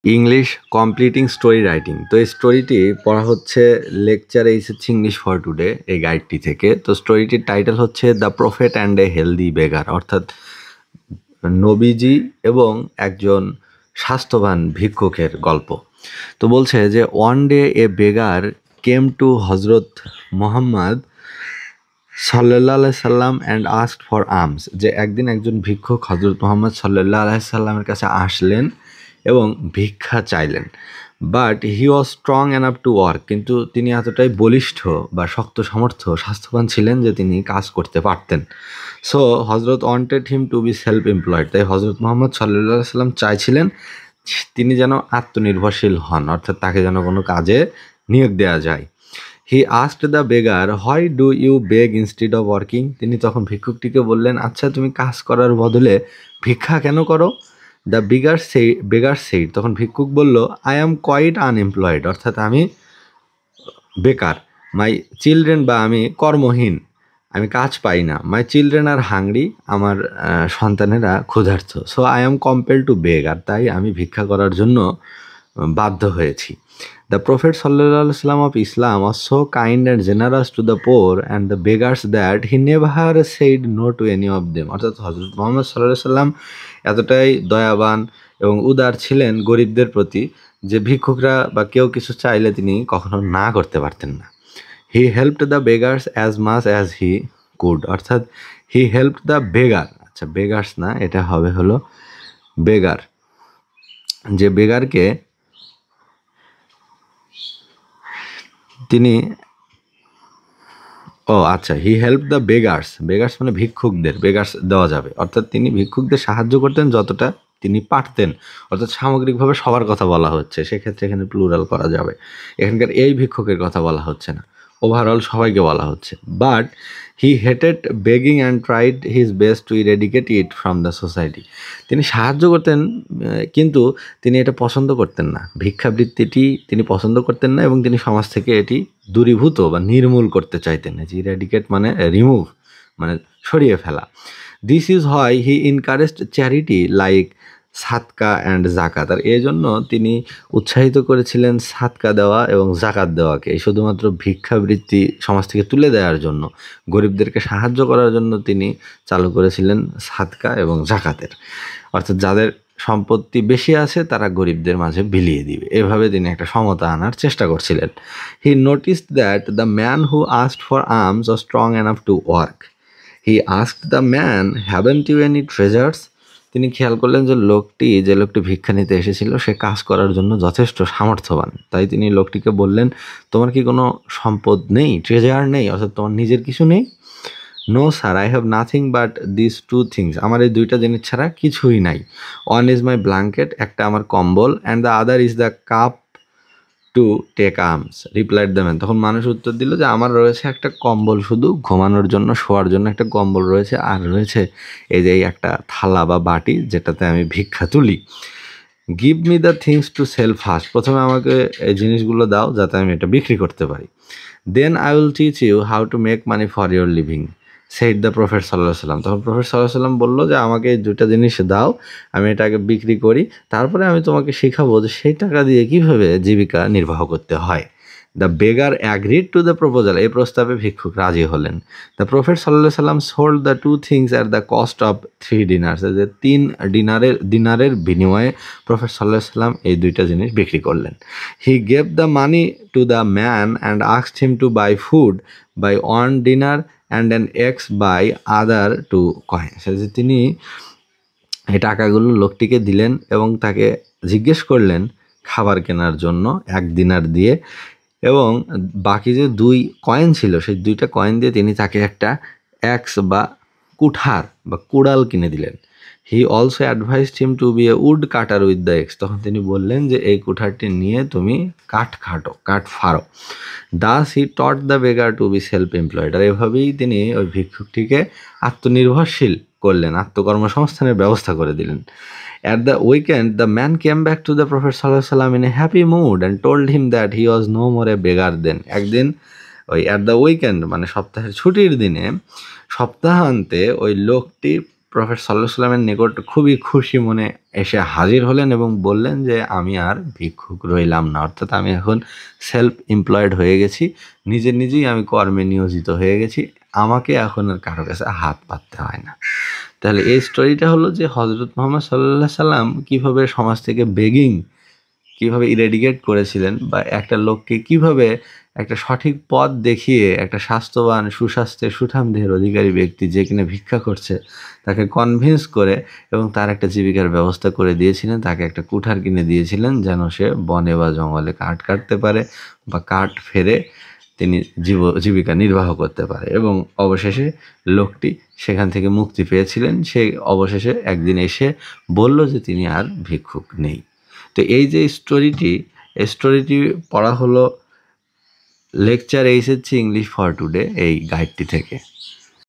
English completing story writing. তো এই স্টোরিটি পড়া হচ্ছে lecture HS English for today এই গাইডটি থেকে। তো স্টোরিটির টাইটেল হচ্ছে the prophet and a healthy beggar, অর্থাৎ নবীজি এবং একজন স্বাস্থ্যবান ভিক্ষুকের গল্প। তো বলছে যে one day A বেগার came to হজরত মোহাম্মদ সাল্লাল্লাহু আলাইহি সাল্লাম অ্যান্ড আস্কড ফর আর্মস, যে একদিন একজন ভিক্ষুক হজরত মোহাম্মদ সাল্লাল্লাহু আলাইহি সাল্লামের কাছে আসলেন এবং ভিক্ষা চাইলেন। But he was strong enough to work, কিন্তু তিনি এতটাই বলিষ্ঠ বা শক্ত সামর্থ্য স্বাস্থ্যবান ছিলেন যে তিনি কাজ করতে পারতেন। সো হজরত wanted him to be self employed, তাই হজরত মোহাম্মদ সাল্লাল্লাহু আলাইহি সাল্লাম চাইছিলেন তিনি যেন আত্মনির্ভরশীল হন, অর্থাৎ তাকে যেন কোনো কাজে নিয়োগ দেওয়া যায়। He asked the beggar, why do you beg instead of working, তিনি তখন ভিক্ষুকটিকে বললেন, আচ্ছা তুমি কাজ করার বদলে ভিক্ষা কেন করো? দ্য বেগার সেইড, তখন ভিক্ষুক বলল, আই অ্যাম কোয়াইট আনএমপ্লয়েড, অর্থাৎ আমি বেকার। মাই চিলড্রেন, বা আমি কর্মহীন, আমি কাজ পাই না। মাই চিলড্রেন আর হাংরি, আমার সন্তানেরা ক্ষুধার্ত। So I am compel to beg, আর তাই আমি ভিক্ষা করার জন্য বাধ্য হয়েছি। দ্য প্রফেট সাল্লাল্লাহু আলাইহি সাল্লাম of Islam was so kind and generous to the poor and the beggars that he never said no to any of them, অর্থাৎ হজরত মোহাম্মদ সাল্লাল্লাহু আলাইহি সাল্লাম এতটাই দয়াবান এবং উদার ছিলেন গরিবদের প্রতি যে ভিক্ষুকরা বা কেউ কিছু চাইলে তিনি কখনো না করতে পারতেন না। He helped the beggars as much as he could, অর্থাৎ হি হেল্পড দ্য বেগার, আচ্ছা বেগার্স না, এটা হবে হলো বেগার, যে বেগারকে তিনি আচ্ছা, he help the beggars, beggars মানে ভিক্ষুকদের, বেগার্স দেওয়া যাবে, অর্থাৎ তিনি ভিক্ষুকদের সাহায্য করতেন যতটা তিনি পারতেন, অর্থাৎ সামগ্রিকভাবে সবার কথা বলা হচ্ছে, সেক্ষেত্রে এখানে প্লুরাল করা যাবে। এখানকার এই ভিক্ষুকের কথা বলা হচ্ছে না, ওভারঅল সবাইকে বলা হচ্ছে। But he hated begging and tried his best to eradicate it from the society, তিনি সাহায্য করতেন কিন্তু তিনি এটা পছন্দ করতেন না, ভিক্ষাবৃত্তিটি তিনি পছন্দ করতেন না, এবং তিনি সমাজ থেকে এটি দূরীভূত বা নির্মূল করতে চাইতেন। ইরেডিকেট মানে রিমুভ, মানে সরিয়ে ফেলা। This is why he encouraged charity like সাদকা অ্যান্ড জাকাত, আর এই জন্য তিনি উৎসাহিত করেছিলেন সাদকা দেওয়া এবং জাকাত দেওয়াকে, শুধুমাত্র ভিক্ষাবৃত্তি সমাজ থেকে তুলে দেওয়ার জন্য, গরিবদেরকে সাহায্য করার জন্য তিনি চালু করেছিলেন সাদকা এবং জাকাতের, অর্থাৎ যাদের সম্পত্তি বেশি আছে তারা গরিবদের মাঝে বিলিয়ে দিবে, এভাবে তিনি একটা সমতা আনার চেষ্টা করছিলেন। He noticed that the man who asked for alms was strong enough to work. He asked the man, haven't you any treasures, তিনি খেয়াল করলেন যে যে লোকটি ভিক্ষা নিতে এসেছিল সে কাজ করার জন্য যথেষ্ট সামর্থ্যবান, তাই তিনি লোকটিকে বললেন, তোমার কি কোনো সম্পদ নেই, ট্রেজার নেই, অর্থাৎ তোমার নিজের কিছু নেই? No sir, I have nothing but this two things, আমার এই দুইটা জিনিস ছাড়া কিছুই নাই। ওয়ান ইজ মাই ব্ল্যাঙ্কেট, একটা আমার কম্বল, and the other is the cup to take alms, replied the man, তখন মানুষ উত্তর দিল যে আমার রয়েছে একটা কম্বল, শুধু ঘুমানোর জন্য, শোয়ার জন্য একটা কম্বল রয়েছে, আর রয়েছে এই যে একটা থালা বা বাটি যেটাতে আমি ভিক্ষা তুলি। Give me the things to sell first, প্রথমে আমাকে এই জিনিসগুলো দাও যাতে আমি এটা বিক্রি করতে পারি। Then I will teach you how to make money for your living, said the prophet সাল্লাল্লাহু আলাইহি সাল্লাম, তখন প্রফেট সাল্লাল্লাহু আলাইহি সাল্লাম বললো যে আমাকে এই দুইটা জিনিস দাও, আমি এটাকে বিক্রি করি, তারপরে আমি তোমাকে শেখাবো যে সেই টাকা দিয়ে কীভাবে জীবিকা নির্বাহ করতে হয়। The বেগার agreed to the proposal, এই প্রস্তাবে ভিক্ষুক রাজি হলেন। দ্য প্রফেট সাল্লাল্লাহু আলাইহি সাল্লাম sold the two things at the cost of 3 dinars, যে 3 দিনারের বিনিময়ে প্রফেট সাল্লাল্লাহু আলাইহি সাল্লাম এই দুইটা জিনিস বিক্রি করলেন। He gave the money to the man and asked him to buy food by 1 dinar and an axe by other two coins, যে তিনি এই টাকাগুলো লোকটিকে দিলেন এবং তাকে জিজ্ঞেস করলেন খাবার কেনার জন্য 1 দিনার দিয়ে, এবং বাকি যে 2 কয়েন ছিল সেই 2টা কয়েন দিয়ে তিনি তাকে একটা এক্স বা কুঠার বা কুড়াল কিনে দিলেন। He also advised him to be a wood cutter with the axe, তখন তিনি বললেন যে এই কুঠারটি নিয়ে তুমি কাঠ ফাড়ো। Thus he taught the beggar to be self employed, আর এভাবেই তিনি ওই ভিক্ষুকটিকে আত্মনির্ভরশীল করলেন, আত্মকর্মসংস্থানের ব্যবস্থা করে দিলেন। At the weekend, the man came back to the Prophet sallallahu alaihi wasallam in a happy mood and told him that he was no more a beggar then. একদিন ওই at the weekend মানে সপ্তাহের ছুটির দিনে, সপ্তাহান্তে ওই লোকটি prophet সাল্লাল্লাহু আলাইহি ওয়াসাল্লামের নিকট খুবই খুশি মনে এসে হাজির হলেন এবং বললেন যে আমি আর ভিক্ষুক রইলাম না, অর্থাৎ আমি এখন সেলফ এমপ্লয়েড হয়ে গেছি, নিজেই আমি কর্মে নিয়োজিত হয়ে গেছি, আমাকে এখন আর কারো কাছে হাত পাততে হয় না। তাহলে এই স্টোরিটা হলো যে হযরত মুহাম্মদ সাল্লাল্লাহু আলাইহি সাল্লাম কীভাবে সমাজ থেকে বেগিং কীভাবে ইরেডিকেট করেছিলেন, বা একটা লোককে কীভাবে একটা সঠিক পথ দেখিয়ে একটা স্বাস্থ্যবান, সুস্বাস্থ্যের, সুঠাম দেহের অধিকারী ব্যক্তি যে কিনা ভিক্ষা করছে তাকে কনভিন্স করে এবং তার একটা জীবিকার ব্যবস্থা করে দিয়েছিলেন, তাকে একটা কুঠার কিনে দিয়েছিলেন যেন সে বনে বা জঙ্গলে কাঠ কাটতে পারে বা কাঠ ফেরে তিনি জীবিকা নির্বাহ করতে পারে। এবং অবশেষে লোকটি সেখান থেকে মুক্তি পেয়েছিলেন। সে অবশেষে একদিন এসে বলল যে তিনি আর ভিক্ষুক নেই। তো এই যে স্টোরিটি পড়া হলো lecture HSC English for today এই গাইডটি থেকে।